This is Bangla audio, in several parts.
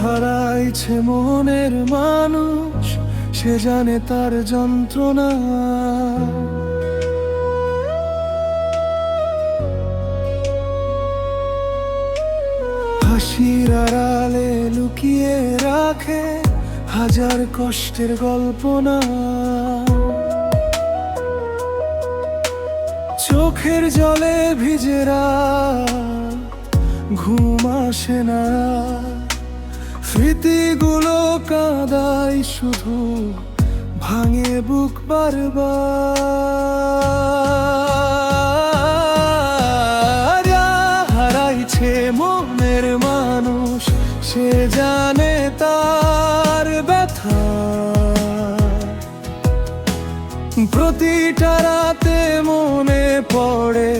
হারাইছে মনের মানুষ, সে জানে তার যন্ত্রণা। হাসির আড়ালে লুকিয়ে রাখে হাজার কষ্টের গল্পনা। চোখের জলে ভিজে রাত, ঘুম আসে না, স্মৃতিগুলো কাঁদায় শুধু, ভাঙে বুক বারবার। হারাইছে মনের মানুষ, সে জানে তার ব্যথা। প্রতিটা রাতে মনে পড়ে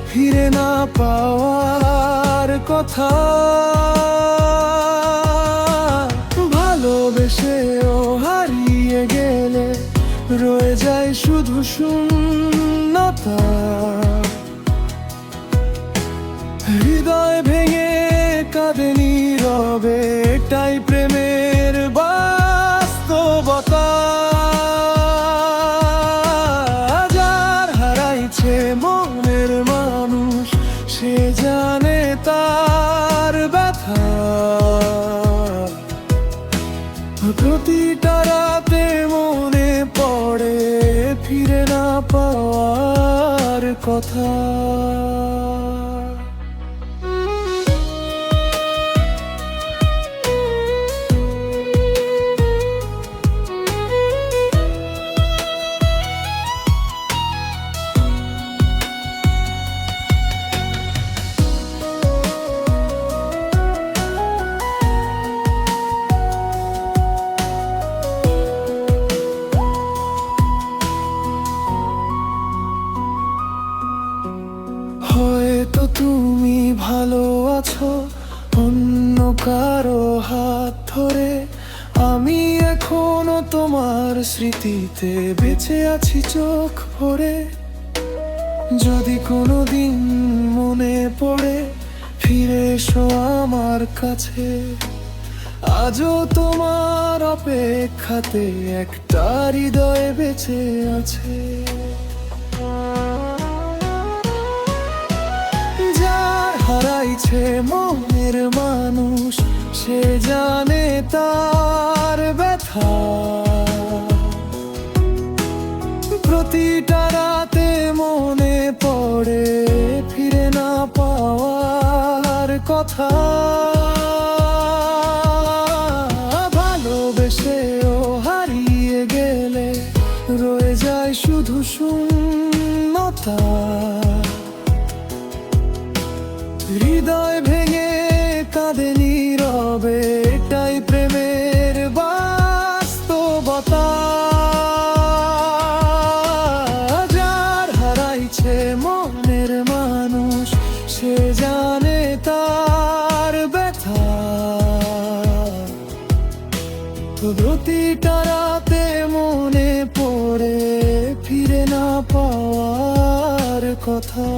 ফিরে না পাওয়ার কথা। ভালোবেসেও হারিয়ে গেলে রয়ে যায় শুধু শূন্যতা। হৃদয় ভেঙে কাঁদে নীরবে, এটাই প্রেমের বাস্তবতা। যার হারাইছে মনের মানুষ, সে জানে তার ব্যথা। প্রতিটা রাতে মনে পড়ে ফিরে না পাওয়ার কথা। হয়তো তুমি ভালো আছো অন্য কারো হাত ধরে, আমি এখনো তোমার স্মৃতিতে বেঁচে আছি চোখ ভরে। যদি কোনোদিন মনে পড়ে ফিরে এসো আমার কাছে, আজও তোমার অপেক্ষাতে একটা হৃদয় বেঁচে আছে। হারাইছে মনের মানুষ, সে জানে তার ব্যথা। প্রতিটা রাতে মনে পড়ে ফিরে না পাওয়ার কথা। ভালোবেসেও হারিয়ে গেলে রয়ে যায় শুধু শূন্যতা। হৃদয় ভেঙে কাঁদে নীরবে, এটাই প্রেমের বাস্তবতা। যার হারাইছে মনের মানুষ, সে জানে তার ব্যথা। প্রতিটা রাতে মনে পড়ে ফিরে না পাওয়ার কথা।